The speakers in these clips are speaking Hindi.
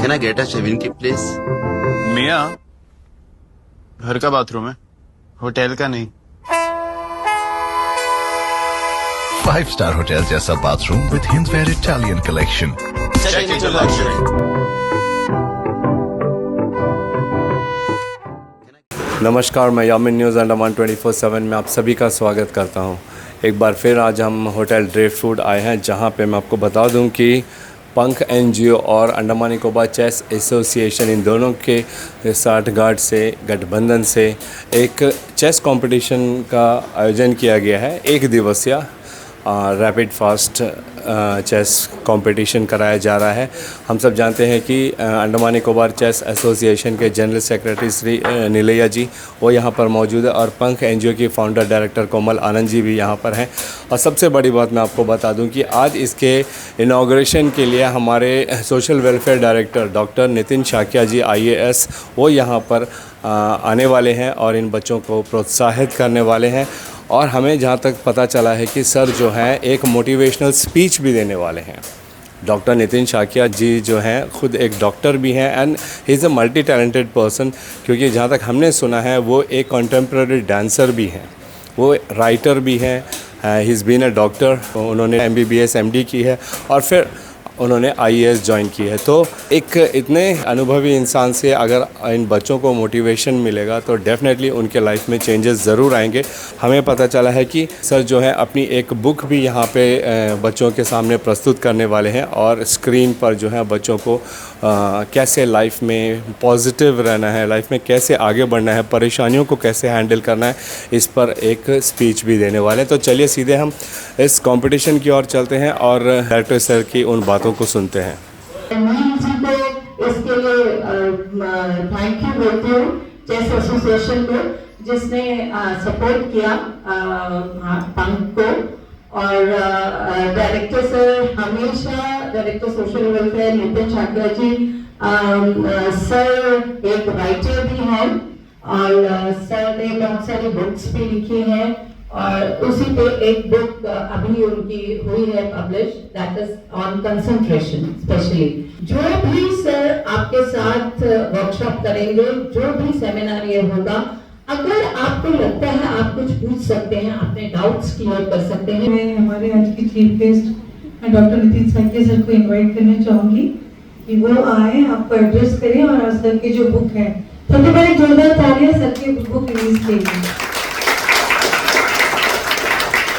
Can I get a shaving kit, please? मियाँ, घर का बाथरूम है, होटल का नहीं। 5-star होटल जैसा bathroom with Hindware Italian collection. Check into luxury. नमस्कार, मैं यामिन न्यूज़ अंडमान 24/7 में आप सभी का स्वागत करता हूं। एक बार फिर आज हम होटल ड्रिफ्टवुड आए हैं, जहां पे मैं आपको बता दूं कि पंख एनजीओ और Andaman Nicobar chess association in दोनों के साठगांठ से गठबंधन से एक चेस कंपटीशन का आयोजन किया गया है। एक दिवसीय रैपिड फास्ट चेस कंपटीशन कराया जा रहा है। हम सब जानते हैं कि अंडमान निकोबार चेस एसोसिएशन के जनरल सेक्रेटरी श्री नीलैया जी वो यहाँ पर मौजूद है और पंख एनजीओ की फाउंडर डायरेक्टर कोमल आनंद जी भी यहाँ पर हैं। और सबसे बड़ी बात मैं आपको बता दूं कि आज इसके इनॉग्रेशन के लिए हमारे social welfare director doctor Nitin Shakya ji IAS वो यहाँ पर आने वाले हैं और इन बच्चों को प्रोत्साहित करने वाले हैं। और हमें जहाँ तक पता चला है कि सर जो हैं एक मोटिवेशनल स्पीच भी देने वाले हैं। डॉक्टर नितिन शाक्या जी जो हैं खुद एक डॉक्टर भी हैं and he is a multi talented person, क्योंकि जहाँ तक हमने सुना है वो एक कंटेम्प्रेरी डांसर भी हैं, वो राइटर भी हैं, he is been a doctor, उन्होंने MBBS MD की है और फिर उन्होंने IAS ज्वाइन की है। तो एक इतने अनुभवी इंसान से अगर इन बच्चों को मोटिवेशन मिलेगा तो डेफिनेटली उनके लाइफ में चेंजेस ज़रूर आएंगे। हमें पता चला है कि सर जो है अपनी एक बुक भी यहाँ पे बच्चों के सामने प्रस्तुत करने वाले हैं और स्क्रीन पर जो है बच्चों को कैसे लाइफ में पॉजिटिव रहना है, लाइफ में कैसे आगे बढ़ना है, परेशानियों को कैसे हैंडल करना है, इस पर एक स्पीच भी देने वाले हैं। तो चलिए सीधे हम इस कंपटीशन की ओर चलते हैं और डायरेक्टर सर की उन बातों को सुनते हैं। इसके लिए थैंक यू बोलती हूँ चेस एसोसिएशन को, जिसने सपोर्ट किया पंख को। और डायरेक्टर सर हमेशा, director social welfare Nitin Shakya ji sir एक राइटर भी हैं और सर ने बहुत सारी बुक्स भी लिखी हैं और उसी पे एक बुक अभी उनकी हुई है publish, that is on concentration specially. जो भी सर आपके साथ वर्कशॉप करेंगे, जो भी सेमिनार ये होगा, अगर आपको लगता है आप कुछ पूछ सकते हैं, अपने डाउट्स क्लियर कर सकते हैं। मैं हमारे आज के chief guest doctor Nitin Shakya sir को इनवाइट करना चाहूंगी कि वो आए, आपको एड्रेस करें और आज सर की जो बुक है, सबसे पहले जोरदार तालियां सर की बुक रिलीज के लिए।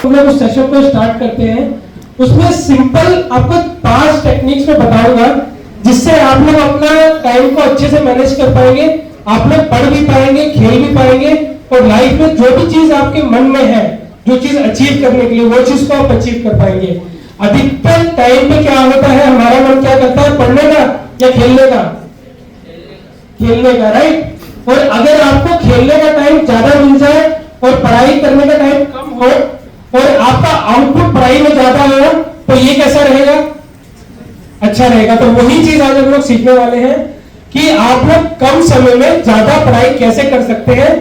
हम लोग उस सेशन को स्टार्ट करते हैं। उसमें सिंपल आपको 5 टेक्निक्स में बताऊंगा जिससे आप लोग अपना टाइम को अच्छे से मैनेज कर पाएंगे, आप लोग पढ़ भी पाएंगे, खेल भी पाएंगे और लाइफ में जो भी चीज आपके मन में है, जो चीज अचीव करने के लिए, वो चीज को आप अचीव कर पाएंगे। अधिकतर टाइम में क्या होता है, हमारा मन क्या करता है, पढ़ने का या खेलने का? खेलने का, राइट। और अगर आपको खेलने का टाइम ज्यादा मिल जाए और पढ़ाई करने का टाइम कम हो और आपका आउटपुट पढ़ाई में ज्यादा हो तो ये कैसा रहेगा? अच्छा रहेगा। तो वही चीज आज हम लोग सीखने वाले हैं कि आप लोग कम समय में ज्यादा पढ़ाई कैसे कर सकते हैं,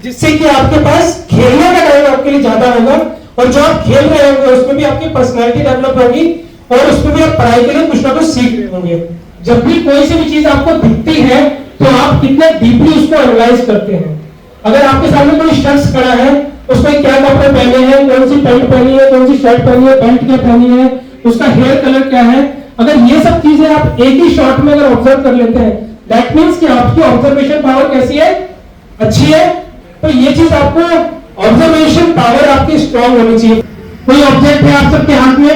जिससे कि आपके पास खेलने का टाइम आपके लिए ज्यादा होगा और जो आप खेल रहे होंगे उसमें भी आपकी पर्सनैलिटी डेवलप होगी और उसमें भी आप पढ़ाई के लिए कुछ ना कुछ सीख रहे होंगे। जब भी कोई सी भी चीज आपको दिखती है तो आप कितना डीपली उसको एनालाइज करते हैं। अगर आपके सामने कोई शख्स खड़ा है, उसने क्या कपड़े पहने हैं, कौन सी पैंट पहनी है, कौन सी शर्ट पहनी है, बेल्ट क्या पहनी है, उसका हेयर कलर क्या है, अगर ये सब चीजें आप एक ही शॉट में अगर ऑब्जर्व कर लेते हैं, दैट मींस कि आपकी ऑब्जर्वेशन पावर कैसी है? अच्छी है। तो ये चीज आपको ऑब्जर्वेशन पावर आपकी स्ट्रांग होनी चाहिए। कोई ऑब्जेक्ट है आप सबके हाथ में,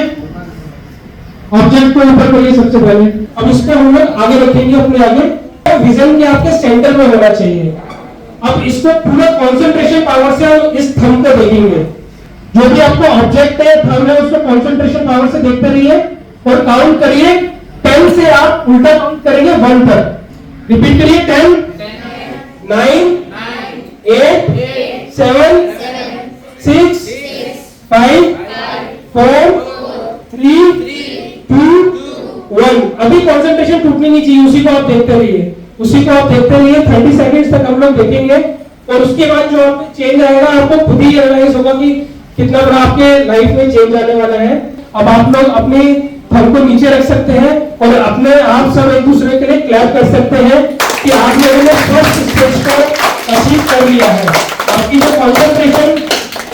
ऑब्जेक्ट को ऊपर करिए सबसे पहले। अब इसको हम लोग आगे रखेंगे अपने आगे, विजन के आपके सेंटर में होना चाहिए। अब इसको पूरा कंसंट्रेशन पावर से हम इस थंब को देखेंगे। जो भी आपको ऑब्जेक्ट है, थंब है, उसको कंसंट्रेशन पावर से देखते रहिए और काउंट करिए। 10 से आप उल्टा काउंट करेंगे 1 तक। रिपीट करिए 10, 9, 8, 7, 6, 5, 4, 3, 2, 1। अभी कंसंट्रेशन टूटनी नहीं चाहिए, उसी को आप देखते रहिए, उसी को आप देखते रहिए। 30 सेकंड्स तक हम लोग देखेंगे और उसके बाद जो आपको चेंज आएगा आपको खुद ही रियलाइज होगा कि कितना बड़ा आपके लाइफ में चेंज आने वाला है। अब आप लोग अपनी थंब को नीचे रख सकते हैं और अपने आप सब एक दूसरे के लिए क्लैप कर सकते हैं कि आप लोगों ने फर्स्ट स्टेज को अचीव कर लिया है। आपकी जो कंसंट्रेशन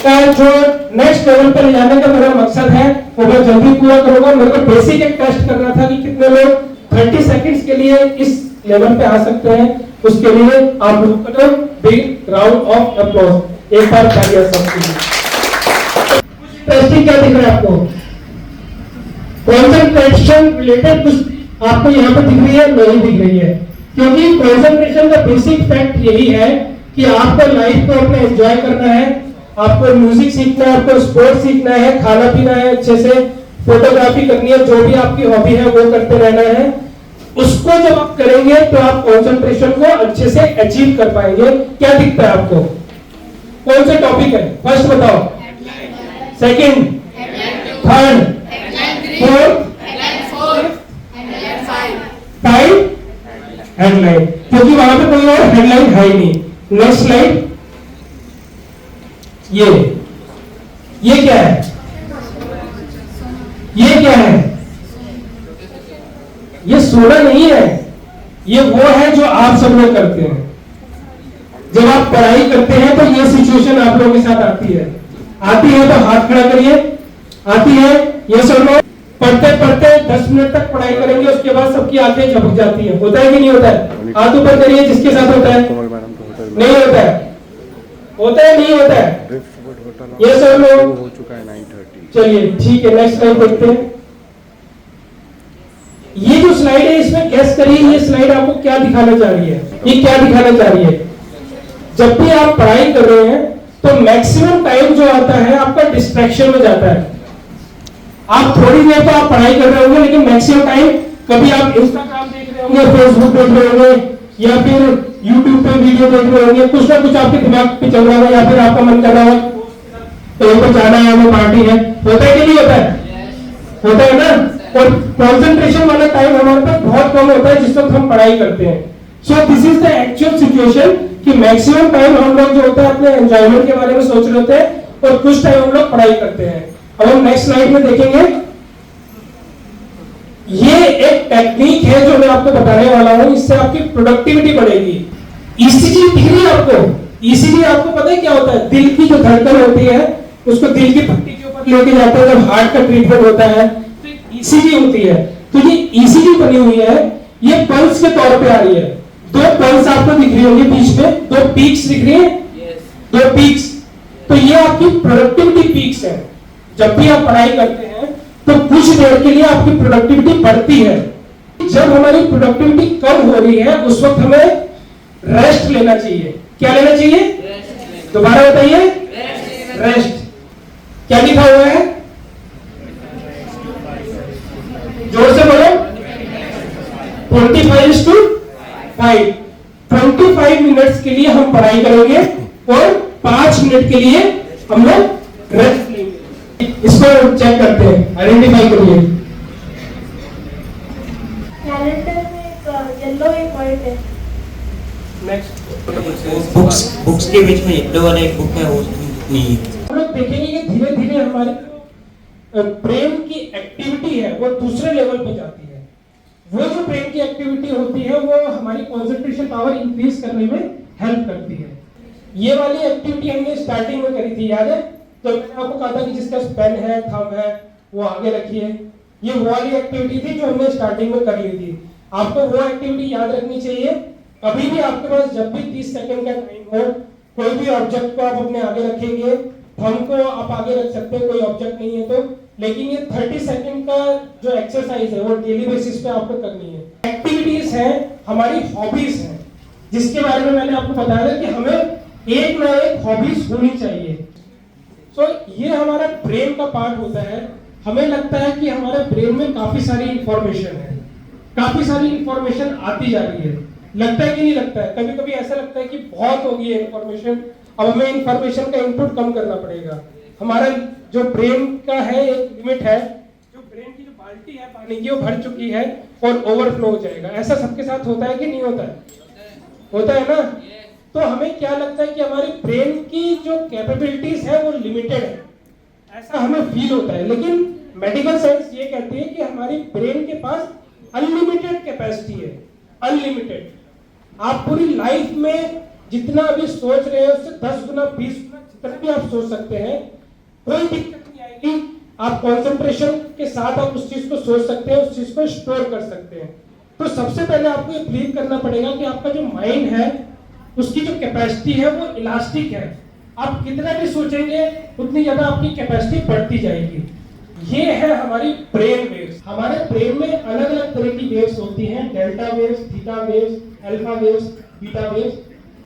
का जो नेक्स्ट लेवल पर ले जाने का मेरा मकसद है वो मैं जल्दी पूरा करूंगा। मेरे को बेसिक एक टेस्ट करना था कि कितने लोग 30 सेकंड्स के लिए इस लेवल पे आ सकते हैं। उसके लिए आप लोगों को बिग राउंड ऑफ अप्लॉज, एक बार तालियां सबके लिए। टेस्टिंग क्या दिख रहा है आपको? कंसंट्रेशन रिलेटेड कुछ आपको यहाँ पे दिख रही है? नहीं दिख रही है, क्योंकि कंसंट्रेशन का बेसिक फैक्ट यही है कि आपको लाइफ को अपने एंजॉय करना है, आपको म्यूजिक सीखना है, आपको स्पोर्ट्स सीखना है, खाना पीना है, अच्छे से फोटोग्राफी करनी है, जो भी आपकी हॉबी है वो करते रहना है। उसको जब आप करेंगे तो आप कंसंट्रेशन को अच्छे से अचीव कर पाएंगे। क्या दिखता है आपको? कौन सा टॉपिक है? फर्स्ट बताओ, second, third, fourth, five, headline, क्योंकि वहां पे कोई और हेडलाइन है ही नहीं। नेक्स्ट स्लाइड, ये क्या है? ये क्या है? ये सोना नहीं है, ये वो है जो आप सब लोग करते हैं। जब आप पढ़ाई करते हैं तो ये सिचुएशन आप लोगों के साथ आती है तो हाथ खड़ा करिए। आती है? ये सब लोग पढ़ते पढ़ते 10 मिनट तक पढ़ाई करेंगे, उसके बाद सबकी आंखें झपक जाती है। होता है कि नहीं होता है? हाथ ऊपर करिए जिसके साथ होता है। नहीं होता है? होता है नहीं होता है? ये सब लोग हो चुका है 9:30। चलिए ठीक है, नेक्स्ट स्लाइड देखते हैं। ये जो स्लाइड है इसमें गैस करिए, ये स्लाइड आपको क्या दिखाना चाह रही है? ये क्या दिखाना चाह रही है? जब भी आप पढ़ाई कर रहे हैं तो मैक्सिमम टाइम जो आता है आपका डिस्ट्रैक्शन में जाता है। आप थोड़ी देर तो आप पढ़ाई कर रहे होंगे, लेकिन मैक्सिमम टाइम कभी आप इंस्टाग्राम देख रहे होंगे, फेसबुक देख रहे होंगे, या फिर यूट्यूब पे वीडियो देख रहे होंगे, कुछ ना कुछ आपके दिमाग पे चल रहा है, या फिर आपका मन कर रहा है कहीं पर जाना है, वो पार्टी है। होता है कि नहीं होता है? होता है ना? और कंसंट्रेशन वाला टाइम हमारे पास बहुत कम होता है जिस वक्त हम पढ़ाई करते हैं। So this is the actual situation कि मैक्सिमम टाइम हम लोग जो होता है अपने एंजॉयमेंट के बारे में सोच रहे होते हैं और कुछ टाइम हम लोग पढ़ाई करते हैं। अब हम नेक्स्ट स्लाइड में देखेंगे, ये एक टेक्निक है जो मैं आपको बताने वाला हूं, इससे आपकी प्रोडक्टिविटी बढ़ेगी। ईसीजी दिख रही है आपको? ईसीजी आपको पता है क्या होता है? दिल की जो धड़कन होती है उसको दिल की पट्टी के ऊपर लेके जाते हैं जब हार्ट का ट्रीटमेंट होता है, तो ईसीजी होती है। तो ये ईसीजी बनी हुई है, ये पल्स के तौर पे आ रही है। 2 पल्स आपको दिख रही होंगी बीच में, 2 पीक्स दिख रही है, 2 पीक्स। तो ये आपकी प्रोडक्टिविटी पीक्स है। जब भी आप पढ़ाई करते हैं तो कुछ देर के लिए आपकी प्रोडक्टिविटी बढ़ती है। जब हमारी प्रोडक्टिविटी कम हो रही है उस वक्त हमें रेस्ट लेना चाहिए। क्या लेना चाहिए? दोबारा बताइए। रेस्ट। क्या लिखा हुआ है? जोर से बोलो। 25:5। 25 मिनट्स के लिए हम पढ़ाई करेंगे और 5 मिनट के लिए हम लोग रेस्ट लेंगे। इसको चेक करते हैं, आइडेंटिफाई करिए। कैलेंडर में एक येलो एक व्हाइट है। नेक्स्ट, बुक्स के बीच में येलो वाला एक बुक है वो नहीं है। हम लोग देखेंगे कि धीरे धीरे हमारी ब्रेन की एक्टिविटी है वो दूसरे लेवल पे जाती है। वो जो ब्रेन की एक्टिविटी होती है वो हमारी कंसंट्रेशन पावर इंक्रीज करने में हेल्प करती है। ये वाली एक्टिविटी हमने स्टार्टिंग में करी थी, याद है? तो मैंने आपको कहा था कि जिसका पेन है, थंब है, वो आगे रखिए। ये वो वाली एक्टिविटी थी जो हमने स्टार्टिंग में कर ली थी। आपको वो एक्टिविटी याद रखनी चाहिए। अभी भी आपके पास जब भी 30 सेकंड का टाइम हो, कोई भी ऑब्जेक्ट को आप अपने आगे रखेंगे, थंब को आप आगे रख सकते हैं, कोई ऑब्जेक्ट नहीं है तो। लेकिन ये 30 सेकंड का जो एक्सरसाइज है वो डेली बेसिस पे आपको करनी है। एक्टिविटीज है, हमारी हॉबीज है, जिसके बारे में मैंने आपको बताया था कि हमें एक ना एक हॉबीज होनी चाहिए। सो ये हमारा ब्रेन का पार्ट होता है। हमें लगता है कि हमारे ब्रेन में काफी सारी इंफॉर्मेशन है, काफी सारी इंफॉर्मेशन आती जा रही है। लगता है कि नहीं लगता है? कभी कभी ऐसा लगता है कि बहुत हो गई है इंफॉर्मेशन, अब हमें इंफॉर्मेशन का इनपुट कम करना पड़ेगा। हमारा जो ब्रेन का है एक लिमिट है, जो ब्रेन की जो बाल्टी है पानी की वो भर चुकी है और ओवरफ्लो हो जाएगा। ऐसा सबके साथ होता है कि नहीं होता है? होता है ना? तो हमें क्या लगता है कि हमारी ब्रेन की जो कैपेबिलिटीज है वो लिमिटेड है, ऐसा हमें फील होता है। लेकिन मेडिकल साइंस ये कहती है कि हमारी ब्रेन के पास अनलिमिटेड कैपेसिटी है, अनलिमिटेड। आप पूरी लाइफ में जितना अभी सोच रहे हैं उससे 10 गुना 20 गुना जितना भी आप सोच सकते हैं, कोई दिक्कत नहीं आएगी। आप कंसंट्रेशन के साथ आप उस चीज को सोच सकते हैं, उस चीज को स्टोर कर सकते हैं। तो सबसे पहले आपको ये बिलीव करना पड़ेगा कि आपका जो माइंड है उसकी जो कैपेसिटी है वो इलास्टिक है। आप कितना भी सोचेंगे उतनी ज्यादा आपकी कैपेसिटी बढ़ती जाएगी। ये है हमारी ब्रेन वेव्स। हमारे ब्रेन में अलग अलग तरह की वेव्स होती हैं, delta waves, theta waves, alpha waves, beta waves.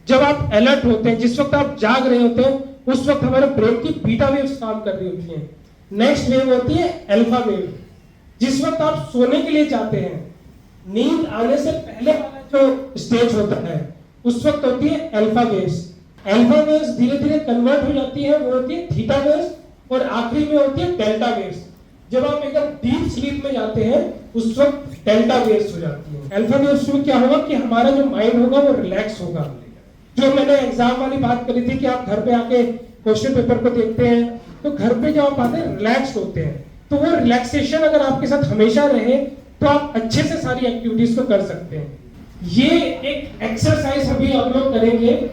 जब आप अलर्ट होते हैं, जिस वक्त आप जाग रहे होते हैं, उस वक्त हमारे ब्रेन की बीटा वेव्स काम कर रही होती हैं। नेक्स्ट वेव होती है अल्फा वेव। जिस वक्त आप सोने के लिए जाते हैं, नींद आने से पहले वाला जो स्टेज होता है उस वक्त होती है अल्फा वेव्स। अल्फा वेव्स धीरे धीरे कन्वर्ट हो जाती है, वो होती है थीटा वेव्स, और आखिरी में होती है डेल्टा वेव्स। जब आप एकदम डीप स्लीप में जाते हैं उस वक्त डेल्टा वेव्स हो जाती है। अल्फा वेव्स में क्या होगा कि हमारा जो माइंड होगा वो रिलैक्स होगा। जो मैंने एग्जाम वाली बात करी थी कि आप घर पे आके क्वेश्चन पेपर को देखते हैं तो घर पे जब आप आते हैं रिलैक्स होते हैं, तो वो रिलैक्सेशन अगर आपके साथ हमेशा रहे तो आप अच्छे से सारी एक्टिविटीज को कर सकते हैं। ये एक एक्सरसाइज अभी आप लोग करेंगे।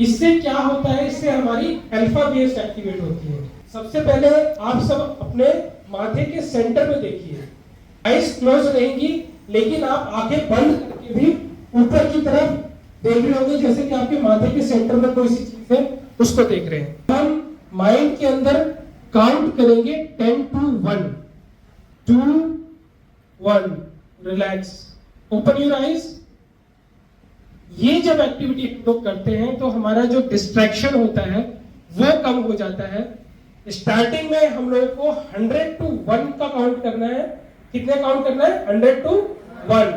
इससे क्या होता है, इससे हमारी अल्फा वेव्स एक्टिवेट होती है। सबसे पहले आप सब अपने माथे के सेंटर में देखिए, आईज क्लोज रहेंगी, लेकिन आप आंखें बंद करके भी ऊपर की तरफ देख रहे होंगे, जैसे कि आपके माथे के सेंटर में कोई सी चीज है उसको देख रहे हैं। हम माइंड के अंदर काउंट करेंगे 10 to 1, 2, 1, relax, open your eyes. ये जब एक्टिविटी लोग करते हैं तो हमारा जो डिस्ट्रैक्शन होता है वो कम हो जाता है। स्टार्टिंग में हम लोगों को 100 to 1 का काउंट करना है। कितने काउंट करना है? 100 to 1।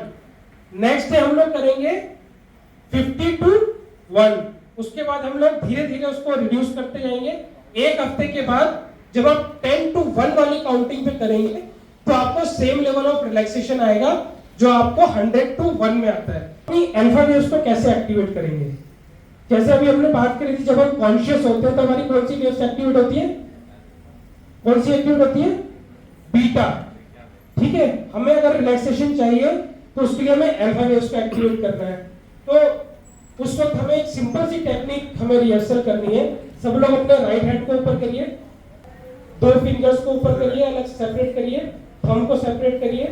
नेक्स्ट डे हम लोग करेंगे 50 to 1। उसके बाद हम लोग धीरे धीरे उसको रिड्यूस करते जाएंगे। एक हफ्ते के बाद जब आप 10 to 1 वाली काउंटिंग पे करेंगे तो आपको सेम लेवल ऑफ रिलैक्सेशन आएगा जो आपको 100 to 1 में आता है। अपनी अल्फा वेव्स को कैसे एक्टिवेट करेंगे? जैसे अभी हमने बात करी थी, जब हम कॉन्शियस होते हैं तो हमारी कौन सी वेव्स एक्टिवेट होती है? कौन सी एक्टिवेट होती है? बीटा। ठीक है, हमें अगर रिलैक्सेशन चाहिए तो उसके लिए हमें अल्फा वेव्स को एक्टिवेट करना है। तो उस वक्त हमें एक सिंपल सी टेक्निक हमें रिहर्सल करनी है। सब लोग अपने राइट हैंड को ऊपर करिए, 2 फिंगर्स को ऊपर करिए, अलग सेपरेट करिए, थंब को सेपरेट करिए।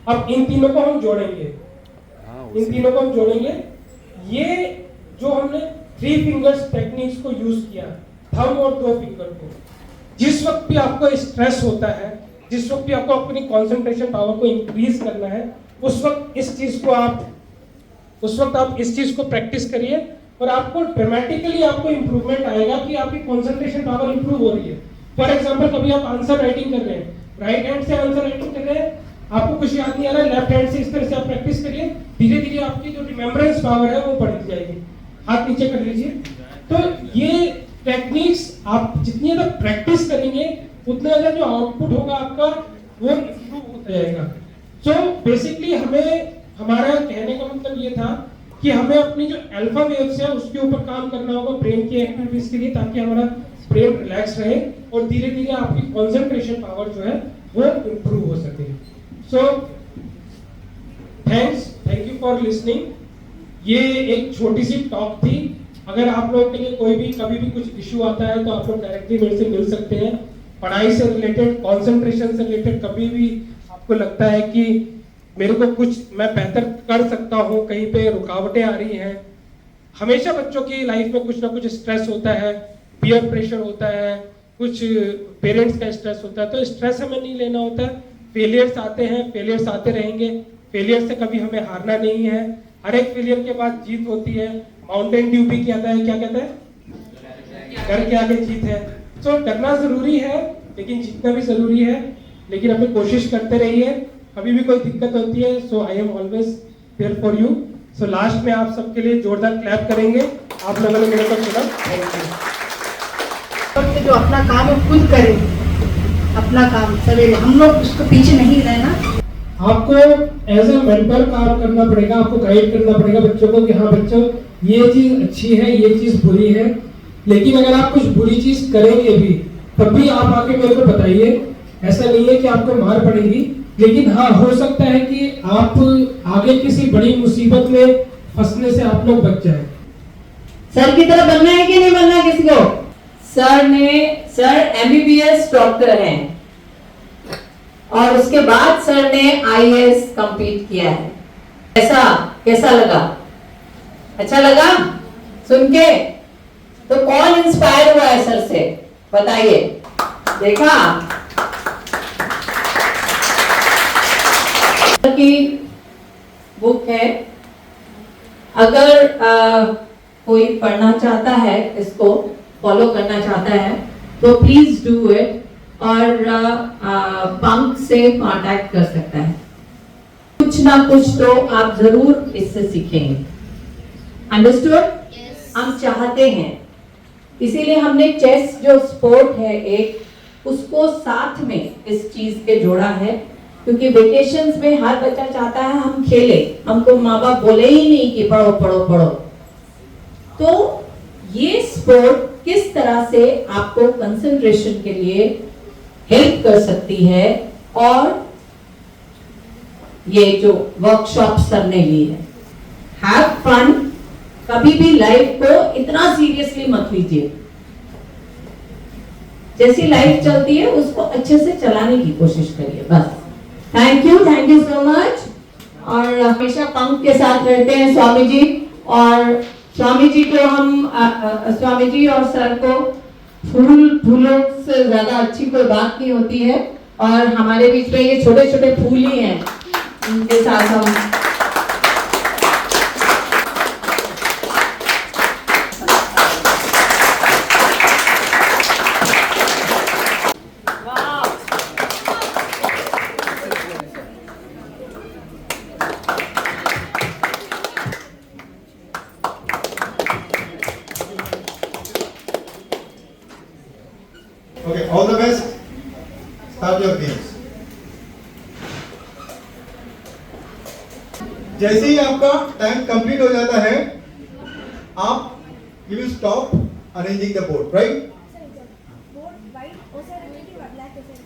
अब इन तीनों को हम जोड़ेंगे, इन तीनों को हम जोड़ेंगे। ये जो हमने 3 फिंगर्स टेक्निक्स को यूज किया, थंब और 2 फिंगर को, जिस वक्त भी आपको स्ट्रेस होता है, जिस वक्त भी आपको अपनी कंसंट्रेशन पावर को इंक्रीज करना है, उस वक्त इस चीज को प्रैक्टिस करिए और आपको ड्रामेटिकली आपको इंप्रूवमेंट आएगा कि आपकी कंसंट्रेशन पावर इंप्रूव हो रही है। फॉर एग्जांपल, कभी आप आंसर राइटिंग कर रहे हैं, राइट हैंड से आंसर राइटिंग कर रहे हैं, आपको कुछ याद नहीं आ रहा है, लेफ्ट हैंड से इस तरह से आप प्रैक्टिस करिए। धीरे धीरे आपकी जो रिमेम्बरेंस पावर है वो बढ़ती जाएगी। हाथ नीचे कर लीजिए। तो ये टेक्निक्स आप जितनी ज्यादा प्रैक्टिस करेंगे उतना ज्यादा जो आउटपुट होगा आपका वो इंप्रूव होता जाएगा। सो बेसिकली हमारा कहने का मतलब ये था कि हमें अपनी जो अल्फा वेव्स है उसके ऊपर काम करना होगा ब्रेन की एक्टिविटीज के लिए, ताकि हमारा ब्रेन रिलैक्स रहे और धीरे धीरे आपकी कंसंट्रेशन पावर जो है वो इंप्रूव हो सके। So thank you for listening. ये एक छोटी सी टॉक थी। अगर आप लोगों के लिए कोई भी कभी भी कुछ इश्यू आता है तो आप लोग डायरेक्टली मेरे से मिल सकते हैं। पढ़ाई से रिलेटेड, कंसंट्रेशन से रिलेटेड कभी भी आपको लगता है कि मेरे को कुछ मैं बेहतर कर सकता हूँ, कहीं पे रुकावटें आ रही हैं। हमेशा बच्चों की लाइफ में कुछ ना कुछ स्ट्रेस होता है, पीयर प्रेशर होता है, कुछ पेरेंट्स का स्ट्रेस होता है। तो स्ट्रेस हमें नहीं लेना होता है। फेलियर्स आते हैं, फेलियर्स आते रहेंगे। फेलियर से कभी हमें हारना नहीं है। हर एक फेलियर के बाद जीत होती है। माउंटेन ड्यू भी क्या कहता है? डर के आगे जीत है। तो डरना जरूरी है लेकिन जीतना भी जरूरी है। लेकिन अपनी कोशिश करते रहिए। कभी भी कोई दिक्कत होती है, so I am always there for you. So last में आप सबके लिए जोरदार क्लैप करेंगे। आप लोगों ने मेरे को सुना, थैंक यू। जो अपना काम है खुद करें, अपना काम सवेरे, हम लोग उसको पीछे नहीं रहना। आपको एज ए मेंटर काम करना पड़ेगा, आपको गाइड करना पड़ेगा बच्चों को कि हाँ बच्चों ये चीज अच्छी है, ये चीज बुरी है। लेकिन अगर आप कुछ बुरी चीज करेंगे भी तब भी आप आके मेरे को बताइए, ऐसा नहीं है कि आपको मार पड़ेगी, लेकिन हाँ हो सकता है कि आप आगे किसी बड़ी मुसीबत में फंसने से आप लोग बच जाए। सर की तरह बनना है कि नहीं बनना है किसी को? सर एमबीबीएस डॉक्टर हैं और उसके बाद सर ने आईएएस कंप्लीट किया है। कैसा लगा? अच्छा लगा सुन के? तो कौन इंस्पायर हुआ है सर से, बताइए। देखा की बुक है, अगर कोई पढ़ना चाहता है, इसको फॉलो करना चाहता है तो प्लीज डू इट और पंख से कांटेक्ट कर सकता है। कुछ ना कुछ तो आप जरूर इससे सीखेंगे। अंडरस्टूड? हम चाहते हैं, इसीलिए हमने चेस जो स्पोर्ट है एक, उसको साथ में इस चीज के जोड़ा है, क्योंकि वेकेशंस में हर बच्चा चाहता है हम खेले, हमको माँ बाप बोले ही नहीं कि पढ़ो पढ़ो पढ़ो। तो ये स्पोर्ट किस तरह से आपको कंसंट्रेशन के लिए हेल्प कर सकती है, और ये जो वर्कशॉप सर ने ली है, हैव फन। कभी भी लाइफ को इतना सीरियसली मत लीजिए, जैसी लाइफ चलती है उसको अच्छे से चलाने की कोशिश करिए बस। Thank you so much. और हमेशा पंख के साथ रहते हैं स्वामी जी, और स्वामी जी को हम स्वामी जी और सर को फूलों से ज्यादा अच्छी कोई बात नहीं होती है, और हमारे बीच में ये छोटे छोटे फूल ही हैं, इनके साथ हम Okay, all the best. Start your games. जैसे ही आपका टाइम कंप्लीट हो जाता है, आप you will stop arranging the board, right?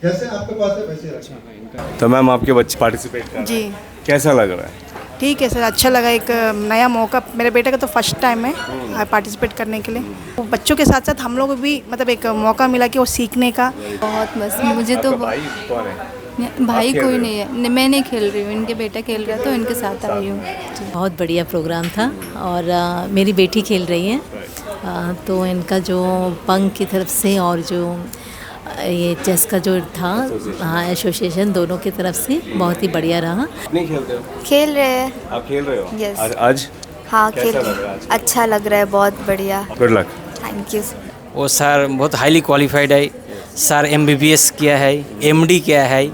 जैसे आपके पास है वैसे रखें। तो मैम आपके बच्चे पार्टिसिपेट कर रहे हैं, जी कैसा लग रहा है? ठीक है सर, अच्छा लगा। एक नया मौका, मेरे बेटे का तो फर्स्ट टाइम है पार्टिसिपेट करने के लिए। वो बच्चों के साथ साथ हम लोग भी मतलब एक मौका मिला कि वो सीखने का। बहुत मस्त, मुझे तो भाई कौन है? भाई कोई नहीं है, मैं नहीं खेल रही हूँ, इनके बेटा खेल रहा तो इनके साथ आई हूँ। बहुत बढ़िया प्रोग्राम था, और मेरी बेटी खेल रही है, तो इनका जो पंख की तरफ से और जो ये चेस का जो था, हाँ एसोसिएशन, दोनों की तरफ से बहुत ही बढ़िया रहा। नहीं खेलते हो? खेल रहे हैं। आप खेल रहे हो? यस। आज हाँ कैसा खेल लग रहा है आज? अच्छा लग रहा है, बहुत बढ़िया। Good luck. Thank you. वो सर बहुत हाईली क्वालिफाइड है सर, एमबीबीएस किया है, एमडी किया है,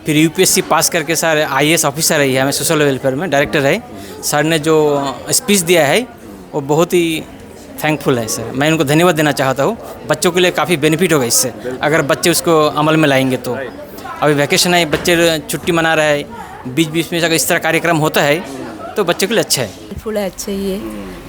फिर यूपीएससी पास करके सर आईएएस ऑफिसर है, हमें सोशल वेलफेयर में डायरेक्टर है। सर ने जो स्पीच दिया है वो बहुत ही थैंकफुल है सर, मैं इनको धन्यवाद देना चाहता हूँ। बच्चों के लिए काफ़ी बेनिफिट होगा इससे, अगर बच्चे उसको अमल में लाएंगे तो। अभी वैकेशन है, बच्चे छुट्टी मना रहे हैं, बीच बीच में अगर इस तरह कार्यक्रम होता है तो बच्चों के लिए अच्छा है। हेल्पफुल है, अच्छा ही है,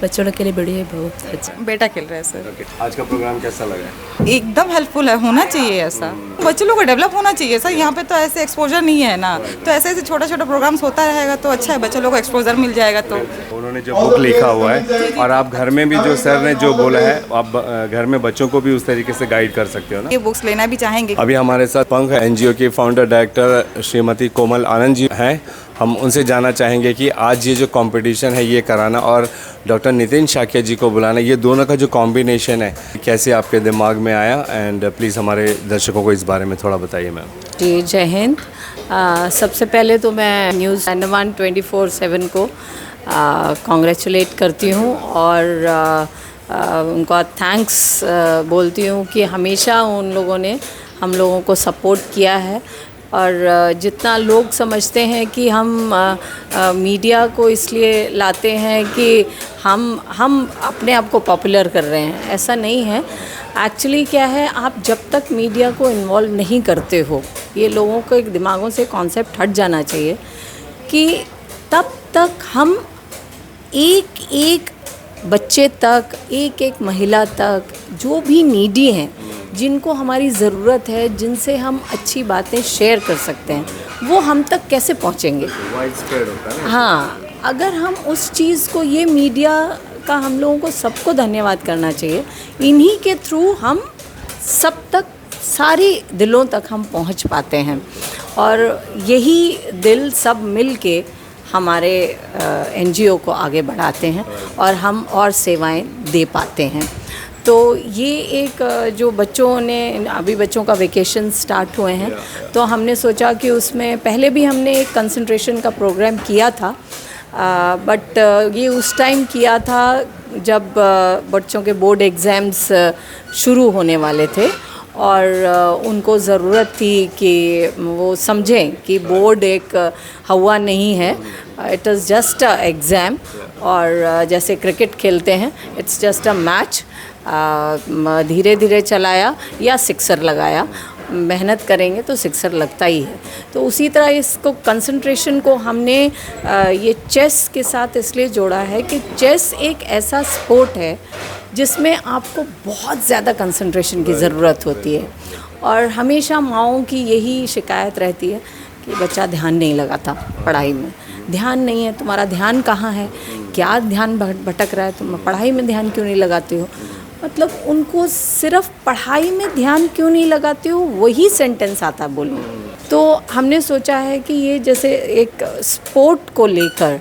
बच्चों के लिए बढ़िया, बहुत अच्छा। बेटा खेल रहा है सर। आज का प्रोग्राम कैसा लगा? एकदम हेल्पफुल है, होना चाहिए ऐसा, बच्चों लोगों को डेवलप होना चाहिए सर। यहाँ पे तो ऐसे एक्सपोजर नहीं है ना, तो ऐसे ऐसे छोटा छोटा प्रोग्राम्स होता रहेगा तो अच्छा है, बच्चों लोगों को एक्सपोजर मिल जाएगा। तो उन्होंने जो बुक लिखा हुआ है, और आप घर में भी जो सर ने जो बोला है, आप घर में बच्चों को भी उस तरीके से गाइड कर सकते हो ना। ये बुक्स लेना भी चाहेंगे। अभी हमारे साथ पंख एनजीओ की फाउंडर डायरेक्टर श्रीमती कोमल आनंद जी हैं। हम उनसे जानना चाहेंगे कि आज ये जो कंपटीशन है ये कराना और डॉक्टर नितिन शाक्य जी को बुलाना, ये दोनों का जो कॉम्बिनेशन है कैसे आपके दिमाग में आया, एंड प्लीज़ हमारे दर्शकों को इस बारे में थोड़ा बताइए मैम। जी जय हिंद। सबसे पहले तो मैं न्यूज़ अंडमान 24/7 को कॉन्ग्रेचुलेट करती हूँ, और उनका थैंक्स बोलती हूँ कि हमेशा उन लोगों ने हम लोगों को सपोर्ट किया है। और जितना लोग समझते हैं कि हम मीडिया को इसलिए लाते हैं कि हम अपने आप को पॉपुलर कर रहे हैं, ऐसा नहीं है। एक्चुअली क्या है, आप जब तक मीडिया को इन्वॉल्व नहीं करते हो, ये लोगों को एक दिमागों से कॉन्सेप्ट हट जाना चाहिए कि तब तक हम एक बच्चे तक, एक एक महिला तक, जो भी नीडी हैं, जिनको हमारी ज़रूरत है, जिनसे हम अच्छी बातें शेयर कर सकते हैं, वो हम तक कैसे पहुंचेंगे? वाइड स्प्रेड होता है ना। हाँ, अगर हम उस चीज़ को, ये मीडिया का हम लोगों को सबको धन्यवाद करना चाहिए, इन्हीं के थ्रू हम सब तक, सारी दिलों तक हम पहुंच पाते हैं, और यही दिल सब मिल के हमारे NGO को आगे बढ़ाते हैं और हम और सेवाएं दे पाते हैं। तो ये एक जो बच्चों ने, अभी बच्चों का वेकेशन स्टार्ट हुए हैं, तो हमने सोचा कि उसमें पहले भी हमने एक कंसंट्रेशन का प्रोग्राम किया था, बट ये उस टाइम किया था जब बच्चों के बोर्ड एग्ज़ाम्स शुरू होने वाले थे, और उनको ज़रूरत थी कि वो समझें कि बोर्ड एक हवा नहीं है, it is just a exam, और जैसे क्रिकेट खेलते हैं, इट्स जस्ट अ मैच, धीरे धीरे चलाया या सिक्सर लगाया, मेहनत करेंगे तो सिक्सर लगता ही है। तो उसी तरह इसको, कंसंट्रेशन को हमने ये चेस के साथ इसलिए जोड़ा है कि चेस एक ऐसा स्पोर्ट है जिसमें आपको बहुत ज़्यादा कंसंट्रेशन की ज़रूरत होती है, और हमेशा माँओं की यही शिकायत रहती है कि बच्चा ध्यान नहीं लगाता पढ़ाई में, ध्यान नहीं है, तुम्हारा ध्यान कहाँ है, क्या ध्यान भटक रहा है, तुम पढ़ाई में ध्यान क्यों नहीं लगाते हो? मतलब उनको सिर्फ पढ़ाई में ध्यान क्यों नहीं लगाते हो, वही सेंटेंस आता बोलने। तो हमने सोचा है कि ये जैसे एक स्पोर्ट को लेकर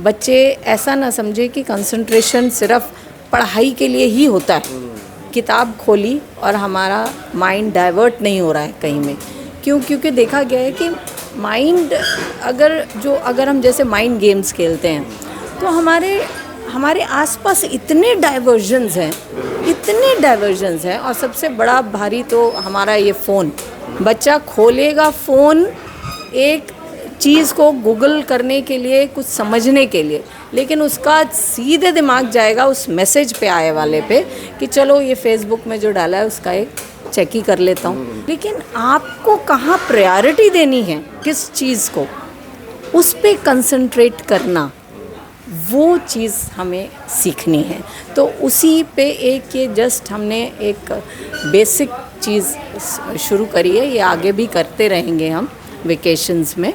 बच्चे ऐसा ना समझे कि कंसंट्रेशन सिर्फ पढ़ाई के लिए ही होता है, किताब खोली और हमारा माइंड डाइवर्ट नहीं हो रहा है कहीं में। क्योंकि देखा गया है कि माइंड अगर हम जैसे माइंड गेम्स खेलते हैं, तो हमारे आसपास इतने डाइवर्जन्स हैं, और सबसे बड़ा भारी तो हमारा ये फ़ोन। बच्चा खोलेगा फ़ोन एक चीज़ को गूगल करने के लिए, कुछ समझने के लिए, लेकिन उसका सीधे दिमाग जाएगा उस मैसेज पे आए वाले पे कि चलो ये फेसबुक में जो डाला है उसका एक चेक ही कर लेता हूँ। लेकिन आपको कहाँ प्रायोरिटी देनी है, किस चीज़ को, उस पे कंसंट्रेट करना, वो चीज़ हमें सीखनी है। तो उसी पे एक ये जस्ट हमने एक बेसिक चीज़ शुरू करी है, ये आगे भी करते रहेंगे हम वेकेशंस में।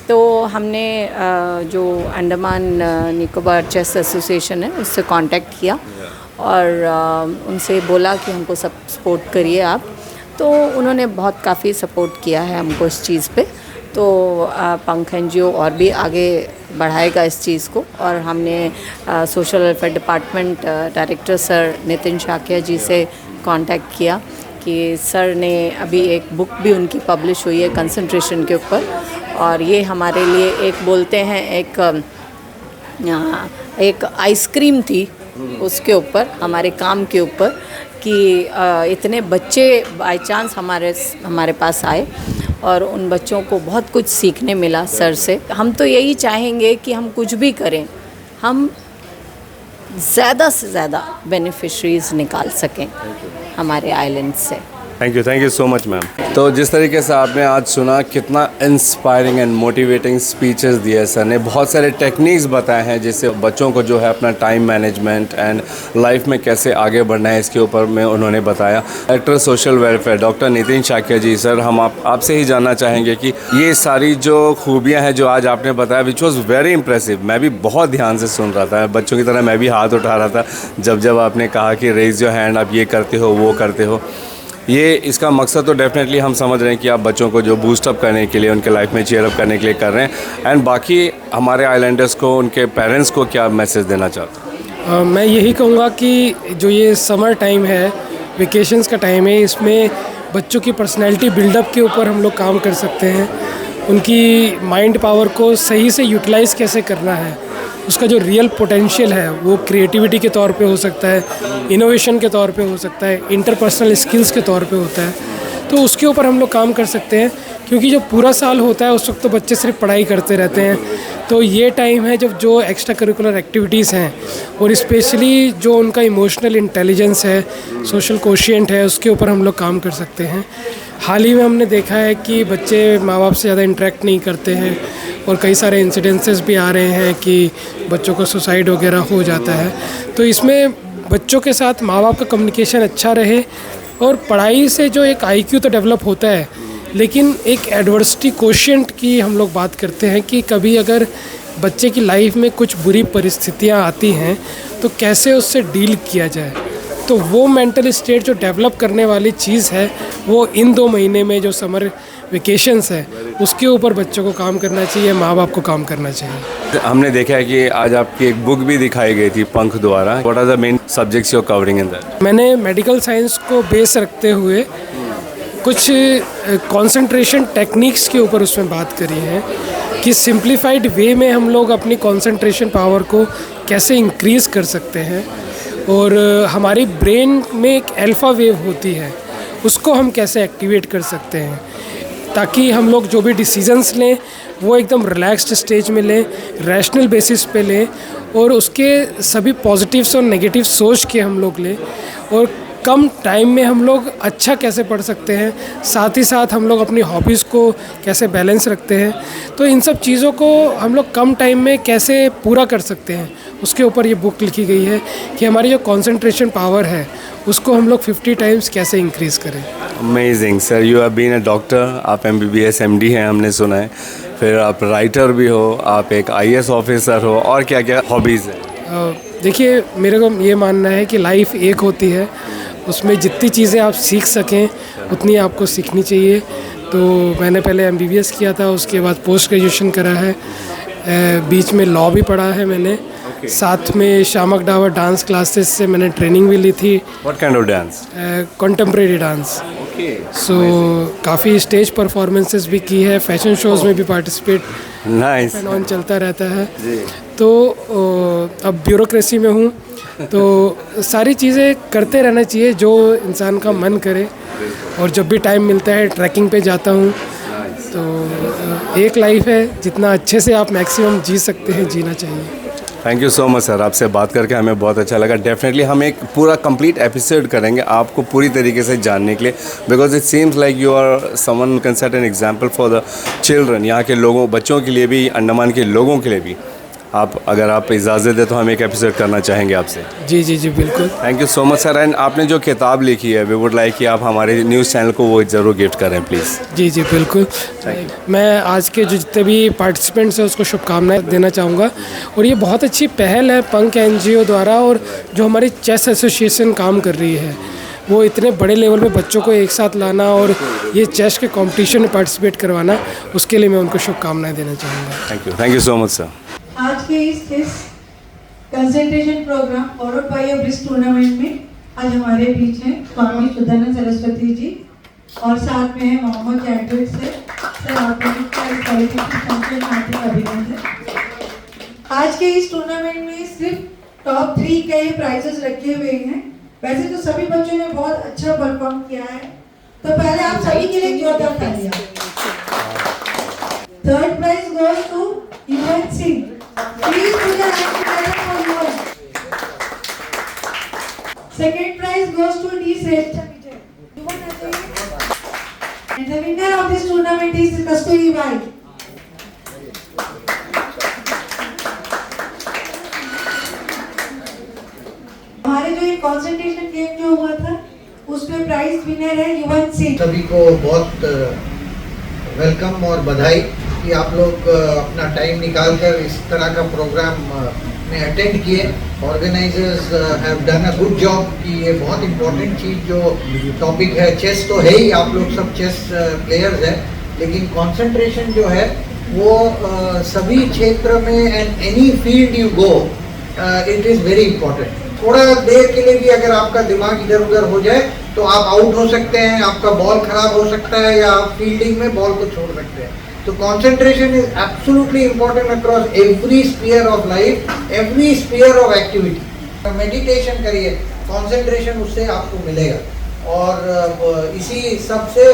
तो हमने जो अंडमान निकोबार चेस एसोसिएशन है उससे कांटेक्ट किया और उनसे बोला कि हमको सब सपोर्ट करिए आप। तो उन्होंने बहुत काफ़ी सपोर्ट किया है हमको इस चीज़ पे। तो पंख NGO और भी आगे बढ़ाएगा इस चीज़ को। और हमने social welfare department director sir Nitin Shakya ji से कांटेक्ट किया कि सर ने अभी एक बुक भी उनकी पब्लिश हुई है कंसंट्रेशन के ऊपर, और ये हमारे लिए एक बोलते हैं एक आइसक्रीम थी उसके ऊपर, हमारे काम के ऊपर, कि इतने बच्चे बाय चांस हमारे पास आए और उन बच्चों को बहुत कुछ सीखने मिला सर से। हम तो यही चाहेंगे कि हम कुछ भी करें, हम ज़्यादा से ज़्यादा बेनिफिशरीज़ निकाल सकें हमारे आइलैंड से। Thank you so much ma'am. तो जिस तरीके से आपने आज सुना, कितना इंस्पायरिंग एंड मोटिवेटिंग स्पीचेस दिए सर ने, बहुत सारे टेक्निक्स बताए हैं जिससे बच्चों को जो है अपना टाइम मैनेजमेंट एंड लाइफ में कैसे आगे बढ़ना है इसके ऊपर में उन्होंने बताया। Director social welfare doctor Nitin Shakya ji, sir हम आपसे ही जानना चाहेंगे कि ये सारी जो खूबियाँ हैं जो आज आपने बताया, विच वॉज़ वेरी इंप्रेसिव। मैं भी बहुत ध्यान से सुन रहा था, बच्चों की तरह मैं भी हाथ उठा रहा था जब आपने कहा कि रेज योर हैंड, आप ये करते हो वो करते हो। ये इसका मकसद तो डेफिनेटली हम समझ रहे हैं कि आप बच्चों को जो बूस्ट अप करने के लिए, उनके लाइफ में चीयर अप करने के लिए कर रहे हैं। एंड बाकी हमारे आइलैंडर्स को, उनके पेरेंट्स को क्या मैसेज देना चाहते हैं? मैं यही कहूँगा कि जो ये समर टाइम है, वेकेशंस का टाइम है, इसमें बच्चों की पर्सनैलिटी बिल्डअप के ऊपर हम लोग काम कर सकते हैं। उनकी माइंड पावर को सही से यूटिलाइज़ कैसे करना है, उसका जो रियल पोटेंशियल है वो क्रिएटिविटी के तौर पे हो सकता है, इनोवेशन के तौर पे हो सकता है, इंटरपर्सनल स्किल्स के तौर पे होता है। तो उसके ऊपर हम लोग काम कर सकते हैं। क्योंकि जब पूरा साल होता है उस वक्त तो बच्चे सिर्फ पढ़ाई करते रहते हैं, तो ये टाइम है जब जो एक्स्ट्रा करिकुलर एक्टिविटीज़ हैं और स्पेशली जो उनका इमोशनल इंटेलिजेंस है, सोशल कोशिएंट है, उसके ऊपर हम लोग काम कर सकते हैं। हाल ही में हमने देखा है कि बच्चे माँ बाप से ज़्यादा इंटरेक्ट नहीं करते हैं और कई सारे इंसिडेंसेस भी आ रहे हैं कि बच्चों को सुसाइड वगैरह हो जाता है। तो इसमें बच्चों के साथ माँ बाप का कम्युनिकेशन अच्छा रहे और पढ़ाई से जो एक IQ तो डेवलप होता है, लेकिन एक एडवर्सिटी कोशिएंट की हम लोग बात करते हैं कि कभी अगर बच्चे की लाइफ में कुछ बुरी परिस्थितियां आती हैं तो कैसे उससे डील किया जाए। तो वो मेंटल स्टेट जो डेवलप करने वाली चीज़ है वो इन 2 महीने में जो समर वेकेशंस है उसके ऊपर बच्चों को काम करना चाहिए, माँ बाप को काम करना चाहिए। हमने देखा है कि आज आपकी एक बुक भी दिखाई गई थी पंख द्वारा। What are the main subjects you are covering in that? मैंने मेडिकल साइंस को बेस रखते हुए कुछ कंसंट्रेशन टेक्निक्स के ऊपर उसमें बात करी है कि सिंप्लीफाइड वे में हम लोग अपनी कंसंट्रेशन पावर को कैसे इंक्रीज़ कर सकते हैं और हमारी ब्रेन में एक अल्फ़ा वेव होती है उसको हम कैसे एक्टिवेट कर सकते हैं ताकि हम लोग जो भी डिसीजंस लें वो एकदम रिलैक्स्ड स्टेज में लें, रैशनल बेसिस पे लें और उसके सभी पॉजिटिव्स और नेगेटिव सोच के हम लोग लें और कम टाइम में हम लोग अच्छा कैसे पढ़ सकते हैं, साथ ही साथ हम लोग अपनी हॉबीज़ को कैसे बैलेंस रखते हैं। तो इन सब चीज़ों को हम लोग कम टाइम में कैसे पूरा कर सकते हैं उसके ऊपर ये बुक लिखी गई है कि हमारी जो कंसंट्रेशन पावर है उसको हम लोग 50 टाइम्स कैसे इंक्रीज़ करें। Amazing sir, you have been a doctor, आप MBBS MD हैं हमने सुना है, फिर आप राइटर भी हो, आप एक IAS ऑफिसर हो, और क्या क्या हॉबीज़ है? देखिए मेरे को ये मानना है कि लाइफ एक होती है, उसमें जितनी चीज़ें आप सीख सकें उतनी आपको सीखनी चाहिए। तो मैंने पहले MBBS किया था, उसके बाद पोस्ट ग्रेजुएशन करा है, बीच में लॉ भी पढ़ा है मैंने, साथ में शामक डावर डांस क्लासेस से मैंने ट्रेनिंग भी ली थी। What kind of dance? Contemporary dance. So काफ़ी स्टेज परफॉर्मेंसेस भी की है, फैशन शोज़ में भी पार्टिसिपेट ऑन चलता रहता है। तो अब ब्यूरोक्रेसी में हूँ तो सारी चीज़ें करते रहना चाहिए जो इंसान का मन करे, और जब भी टाइम मिलता है ट्रैकिंग पे जाता हूँ। तो एक लाइफ है, जितना अच्छे से आप मैक्सिमम जी सकते हैं जीना चाहिए। Thank you so much sir, आपसे बात करके हमें बहुत अच्छा लगा। डेफिनेटली हम एक पूरा कंप्लीट एपिसोड करेंगे आपको पूरी तरीके से जानने के लिए, because it seems like you are someone can set an example for the children, यहाँ के लोगों, बच्चों के लिए भी, अंडमान के लोगों के लिए भी। आप अगर आप इजाज़त दें तो हम एक एपिसोड करना चाहेंगे आपसे। जी जी जी बिल्कुल। Thank you so much sir. And आपने जो किताब लिखी है वी वुड लाइक कि आप हमारे न्यूज़ चैनल को वो ज़रूर गिफ्ट करें प्लीज़। जी जी बिल्कुल। मैं आज के जो जितने भी पार्टिसिपेंट्स हैं उसको शुभकामनाएं देना चाहूँगा, और ये बहुत अच्छी पहल है पंख NGO द्वारा, और जो हमारी चेस एसोसिएशन काम कर रही है वो इतने बड़े लेवल पे बच्चों को एक साथ लाना और ये चेस के कंपटीशन में पार्टिसिपेट करवाना, उसके लिए मैं उनको शुभकामनाएं देना चाहूँगा। Thank you so much sir. आज के इस concentration programme followed by a bridge tournament में आज हमारे बीच हैं स्वामी सुधानंद सरस्वती जी, और साथ में है मोहम्मद जैटविक से। सर आप लोगों का इस क्वालिफिकेशन के हार्दिक अभिनंदन। आज के इस टूर्नामेंट में सिर्फ टॉप 3 के ही प्राइजेस रखे हुए हैं। वैसे तो सभी बच्चों ने बहुत अच्छा परफॉर्म किया है, तो पहले आप सभी के लिए जोरदार तालियां। Third prize goes to Yuvan Singh. Please put your hands together for Yuvan. Second prize goes to D. Shrestha Vijay. And the winner of this tournament is Kasturi Bai. हमारे जो ये कंसंट्रेशन गेम जो हुआ था उसमें प्राइज विनर है युवन सिंह। सभी को बहुत वेलकम और बधाई कि आप लोग अपना टाइम निकालकर इस तरह का प्रोग्राम में अटेंड किए। Organisers have done a good job कि ये बहुत इम्पोर्टेंट चीज़ जो टॉपिक है, चेस तो है ही, आप लोग सब चेस प्लेयर्स हैं, लेकिन कंसंट्रेशन जो है वो सभी क्षेत्र में and any field you go it is very important. थोड़ा देर के लिए भी अगर आपका दिमाग इधर उधर हो जाए तो आप आउट हो सकते हैं, आपका बॉल खराब हो सकता है, या आप फील्डिंग में बॉल को छोड़ सकते हैं। तो concentration is absolutely important across every sphere of life, every sphere of activity. Meditation करिए, कंसंट्रेशन उससे आपको मिलेगा, और इसी सबसे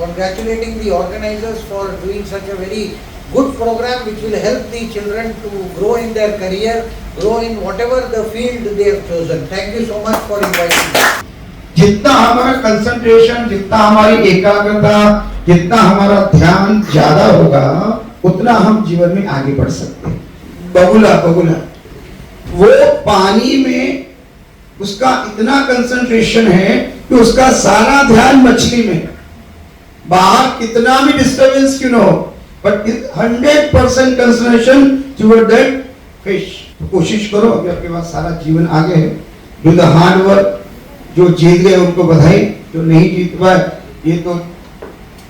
congratulating the organizers for doing such a very good program which will help the children to grow in their career, grow in whatever the field they have chosen. Thank you so much for inviting me. जितना हमारा कंसंट्रेशन, जितना हमारी एकाग्रता, जितना हमारा ध्यान ज्यादा होगा, उतना हम जीवन में आगे बढ़ सकते हैं। बगुला वो पानी में उसका इतना कंसंट्रेशन है कि उसका सारा ध्यान मछली में। बाहर कितना भी डिस्टर्बेंस क्यों ना हो, but 100% concentration toward that fish. कोशिश करो, अभी आपके पास सारा जीवन आगे है। Do the hard work. जो जीत गए उनको बधाई, जो नहीं जीत पाए ये तो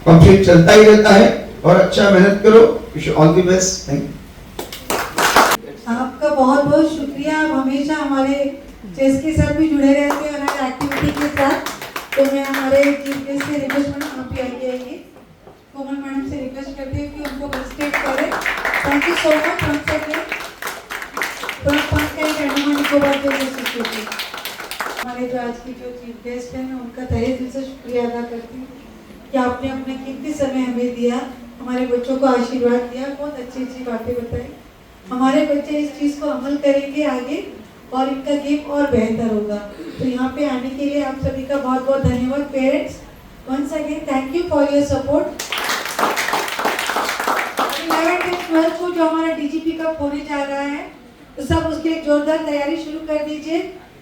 कॉम्पिटिशन चलता ही रहता है। और अच्छा मेहनत करो। Wish you all the best. Thank you. आपका बहुत बहुत शुक्रिया। आप हमेशा हमारे चेस के साथ भी जुड़े रहते हैं और हर एक्टिविटी के साथ। तो मैं हमारे चीफ गेस्ट से रिक्वेस्ट मैडम आप भी आइए, कोमल मैडम से रिक्वेस्ट करती हूँ कि उनको फर्स्ट करें। Thank you so much once again from Andaman Nicobar के। हमारे जो आज की जो चीफ गेस्ट हैं, मैं उनका तहे दिल से शुक्रिया अदा करती हूँ कि आपने अपना कीमती समय हमें दिया, हमारे बच्चों को आशीर्वाद दिया, बहुत अच्छी अच्छी बातें बताई। हमारे बच्चे इस चीज़ को अमल करेंगे आगे और इनका गेम और बेहतर होगा। तो यहाँ पे आने के लिए आप सभी का बहुत बहुत धन्यवाद। Parents, once again thank you for your support. 11th and 12th को जो हमारा DGP कप होने जा रहा है, तो सब उसकी एक जोरदार तैयारी शुरू कर दीजिए।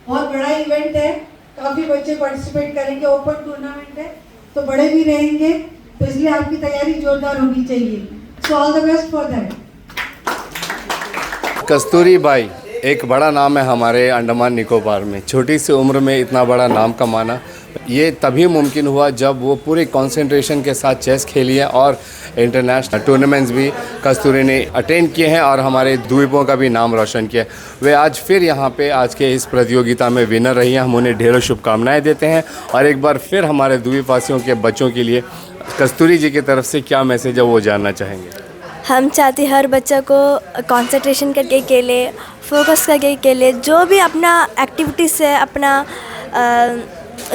बहुत बड़ा इवेंट है, काफ़ी बच्चे पार्टिसिपेट करेंगे, ओपन टूर्नामेंट है, तो बड़े भी रहेंगे, तो इसलिए आपकी तैयारी जोरदार होनी चाहिए। So all the best for that. Kasturi by एक बड़ा नाम है हमारे अंडमान निकोबार में। छोटी सी उम्र में इतना बड़ा नाम कमाना ये तभी मुमकिन हुआ जब वो पूरे कंसंट्रेशन के साथ चेस खेली है और इंटरनेशनल टूर्नामेंट्स भी कस्तूरी ने अटेंड किए हैं और हमारे द्वीपों का भी नाम रोशन किया। वे आज फिर यहाँ पे आज के इस प्रतियोगिता में विनर रही हैं। हम उन्हें ढेरों शुभकामनाएं देते हैं और एक बार फिर हमारे द्वीपवासियों के बच्चों के लिए कस्तूरी जी की तरफ से क्या मैसेज है वो जानना चाहेंगे। हम चाहते हर बच्चा को कंसंट्रेशन करके खेले, फोकस करके खेले, जो भी अपना एक्टिविटीज़ है, अपना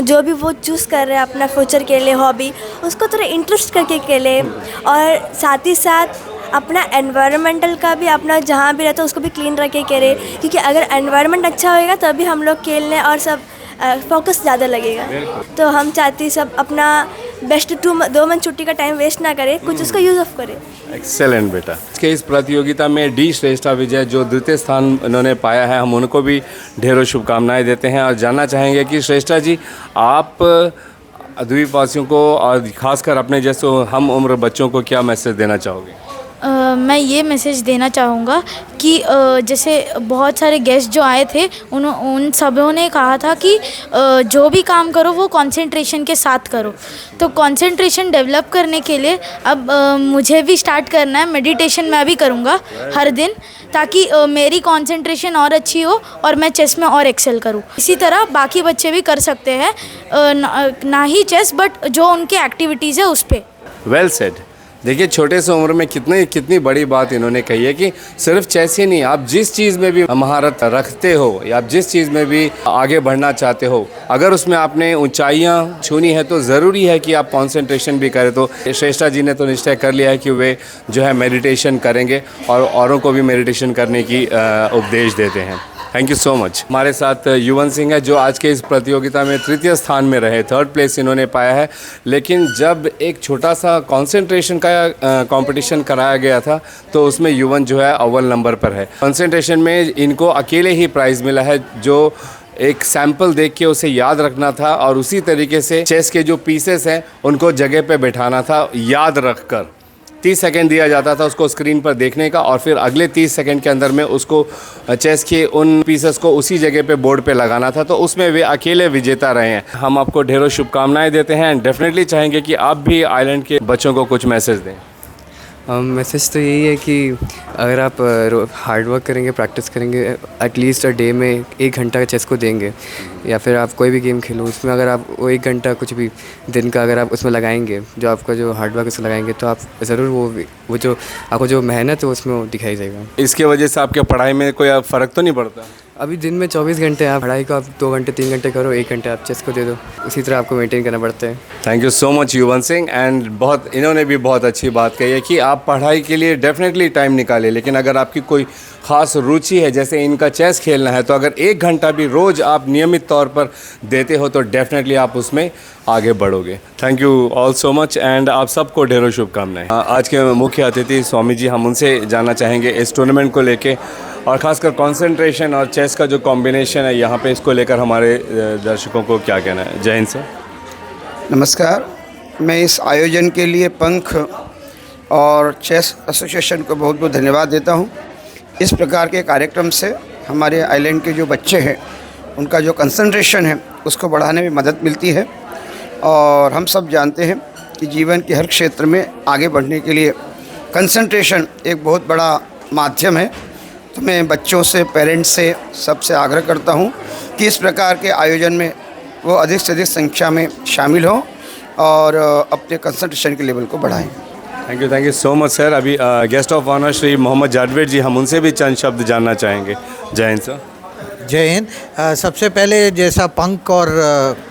जो भी वो चूज़ कर रहे हैं अपना फ्यूचर के लिए हॉबी, उसको थोड़ा इंटरेस्ट करके खेले। और साथ ही साथ अपना एनवायरमेंटल का भी, अपना जहाँ भी रहता है उसको भी क्लीन रख के करे, क्योंकि अगर एनवायरनमेंट अच्छा होएगा तभी हम लोग खेलने और सब फोकस ज़्यादा लगेगा। तो हम चाहते सब अपना बेस्ट 2 मंथ छुट्टी का टाइम वेस्ट ना करें, कुछ उसका यूज़ ऑफ करें। एक्सेलेंट बेटा। इसके इस प्रतियोगिता में डी श्रेष्ठा विजय जो द्वितीय स्थान उन्होंने पाया है, हम उनको भी ढेरों शुभकामनाएं देते हैं और जानना चाहेंगे कि श्रेष्ठा जी आप द्वीपवासियों को और खासकर अपने जैसे हम उम्र बच्चों को क्या मैसेज देना चाहोगे? मैं ये मैसेज देना चाहूँगा कि जैसे बहुत सारे गेस्ट जो आए थे उन सबों ने कहा था कि जो भी काम करो वो कंसंट्रेशन के साथ करो। तो कंसंट्रेशन डेवलप करने के लिए अब मुझे भी स्टार्ट करना है। मेडिटेशन मैं भी करूँगा हर दिन, ताकि मेरी कंसंट्रेशन और अच्छी हो और मैं चेस में और एक्सेल करूँ। इसी तरह बाकी बच्चे भी कर सकते हैं, ना ही चेस बट जो उनके एक्टिविटीज़ है उस पर। Well said. देखिए छोटे से उम्र में कितनी बड़ी बात इन्होंने कही है कि सिर्फ चेस ही नहीं, आप जिस चीज़ में भी महारत रखते हो या आप जिस चीज़ में भी आगे बढ़ना चाहते हो, अगर उसमें आपने ऊंचाइयां छूनी है तो ज़रूरी है कि आप कंसंट्रेशन भी करें। तो श्रेष्ठा जी ने तो निश्चय कर लिया है कि वे जो है मेडिटेशन करेंगे और औरों को भी मेडिटेशन करने की उपदेश देते हैं। Thank you so much. हमारे साथ युवन सिंह है जो आज के इस प्रतियोगिता में तृतीय स्थान में रहे, 3rd प्लेस इन्होंने पाया है। लेकिन जब एक छोटा सा कंसंट्रेशन का कंपटीशन कराया गया था तो उसमें युवन जो है अव्वल नंबर पर है। कंसंट्रेशन में इनको अकेले ही प्राइज़ मिला है, जो एक सैंपल देख के उसे याद रखना था और उसी तरीके से चेस के जो पीसेस हैं उनको जगह पे बैठाना था याद रख कर। 30 सेकंड दिया जाता था उसको स्क्रीन पर देखने का और फिर अगले 30 सेकंड के अंदर में उसको चेस के उन पीसेस को उसी जगह पे बोर्ड पे लगाना था। तो उसमें वे अकेले विजेता रहे हैं। हम आपको ढेरों शुभकामनाएं देते हैं एंड डेफिनेटली चाहेंगे कि आप भी आइलैंड के बच्चों को कुछ मैसेज दें। मैसेज तो यही है कि अगर आप हार्ड वर्क करेंगे, प्रैक्टिस करेंगे, एटलीस्ट डे में 1 घंटा चेस को देंगे या फिर आप कोई भी गेम खेलो उसमें अगर आप वो 1 घंटा कुछ भी दिन का अगर आप उसमें लगाएंगे, जो आपका जो हार्ड वर्क उसमें लगाएंगे तो आप ज़रूर वो जो आपको जो मेहनत है उसमें वो दिखाई जाएगा। इसके वजह से आपके पढ़ाई में कोई फ़र्क तो नहीं पड़ता? अभी दिन में 24 घंटे हैं, पढ़ाई को आप 2 घंटे 3 घंटे करो, 1 घंटे आप चेस को दे दो, उसी तरह आपको मेंटेन करना पड़ता है। Thank you so much Yuvan Singh. And बहुत इन्होंने भी बहुत अच्छी बात कही है कि आप पढ़ाई के लिए डेफिनेटली टाइम निकालें, लेकिन अगर आपकी कोई ख़ास रुचि है, जैसे इनका चेस खेलना है, तो अगर 1 घंटा भी रोज़ आप नियमित तौर पर देते हो तो डेफिनेटली आप उसमें आगे बढ़ोगे। Thank you all so much and आप सबको ढेरों शुभकामनाएं। आज के मुख्य अतिथि स्वामी जी, हम उनसे जानना चाहेंगे इस टूर्नामेंट को लेके और ख़ासकर कंसंट्रेशन और चेस का जो कॉम्बिनेशन है यहाँ पे, इसको लेकर हमारे दर्शकों को क्या कहना है। जय हिंद सर। नमस्कार। मैं इस आयोजन के लिए पंख और चेस एसोसिएशन को बहुत बहुत धन्यवाद देता हूँ। इस प्रकार के कार्यक्रम से हमारे आइलैंड के जो बच्चे हैं उनका जो कंसंट्रेशन है उसको बढ़ाने में मदद मिलती है। और हम सब जानते हैं कि जीवन के हर क्षेत्र में आगे बढ़ने के लिए कंसंट्रेशन एक बहुत बड़ा माध्यम है। तो मैं बच्चों से, पेरेंट्स से, सबसे आग्रह करता हूँ कि इस प्रकार के आयोजन में वो अधिक से अधिक संख्या में शामिल हों और अपने कंसंट्रेशन के लेवल को बढ़ाएं। Thank you so much sir. अभी guest of honour Shri Mohammad Jadaver ji, हम उनसे भी चंद शब्द जानना चाहेंगे। जय हिंद सर। जय हिंद। सबसे पहले जैसा पंख और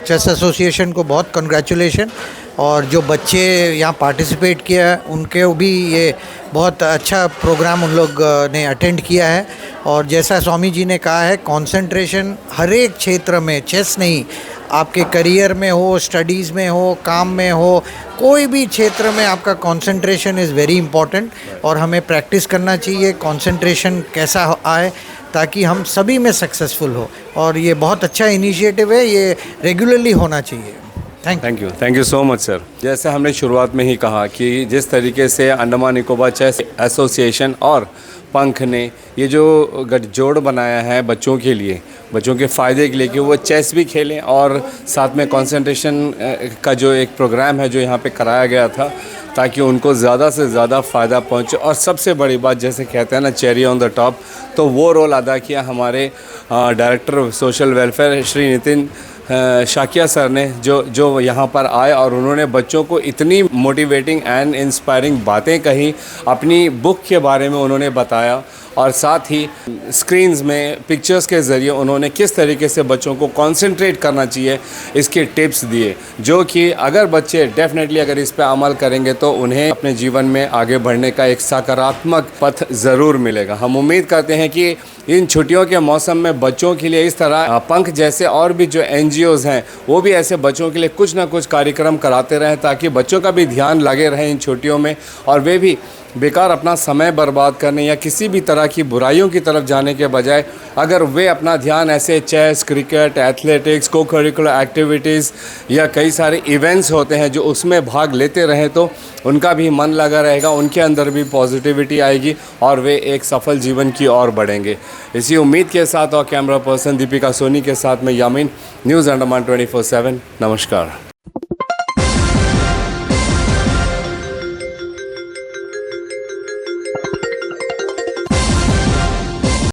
चेस एसोसिएशन को बहुत कंग्रेचुलेशन, और जो बच्चे यहाँ पार्टिसिपेट किया उनके भी ये बहुत अच्छा प्रोग्राम उन लोग ने अटेंड किया है। और जैसा स्वामी जी ने कहा है, कंसंट्रेशन हर एक क्षेत्र में, चेस नहीं, आपके करियर में हो, स्टडीज़ में हो, काम में हो, कोई भी क्षेत्र में आपका कंसंट्रेशन इज़ वेरी इंपॉर्टेंट। और हमें प्रैक्टिस करना चाहिए कंसंट्रेशन कैसा आए ताकि हम सभी में सक्सेसफुल हो। और ये बहुत अच्छा इनिशिएटिव है, ये रेगुलरली होना चाहिए। Thank you so much sir. जैसे हमने शुरुआत में ही कहा कि जिस तरीके से अंडमान निकोबार चेस एसोसिएशन और पंख ने ये जो गठजोड़ बनाया है बच्चों के लिए, बच्चों के फ़ायदे के लिए, कि वो चेस भी खेलें और साथ में कंसंट्रेशन का जो एक प्रोग्राम है जो यहाँ पे कराया गया था, ताकि उनको ज़्यादा से ज़्यादा फ़ायदा पहुँचे। और सबसे बड़ी बात, जैसे कहते हैं ना, चेरी ऑन द टॉप, तो वो रोल अदा किया हमारे director social welfare Shri Nitin Shakya sir ने, जो यहाँ पर आए और उन्होंने बच्चों को इतनी मोटिवेटिंग एंड इंस्पायरिंग बातें कही, अपनी बुक के बारे में उन्होंने बताया, और साथ ही स्क्रीन्स में पिक्चर्स के ज़रिए उन्होंने किस तरीके से बच्चों को कंसंट्रेट करना चाहिए इसके टिप्स दिए, जो कि अगर बच्चे डेफिनेटली अगर इस पर अमल करेंगे तो उन्हें अपने जीवन में आगे बढ़ने का एक सकारात्मक पथ ज़रूर मिलेगा। हम उम्मीद करते हैं कि इन छुट्टियों के मौसम में बच्चों के लिए इस तरह पंख जैसे और भी जो NGOs हैं वो भी ऐसे बच्चों के लिए कुछ ना कुछ कार्यक्रम कराते रहें, ताकि बच्चों का भी ध्यान लगे रहे इन छुट्टियों में, और वे भी बेकार अपना समय बर्बाद करने या किसी भी तरह की बुराइयों की तरफ जाने के बजाय अगर वे अपना ध्यान ऐसे चेस, क्रिकेट, एथलेटिक्स, को करिकुलर एक्टिविटीज़ या कई सारे इवेंट्स होते हैं जो उसमें भाग लेते रहें, तो उनका भी मन लगा रहेगा, उनके अंदर भी पॉजिटिविटी आएगी और वे एक सफल जीवन की ओर बढ़ेंगे। इसी उम्मीद के साथ और कैमरा पर्सन दीपिका सोनी के साथ में यामीन, न्यूज़ अंडमान 24/7। नमस्कार।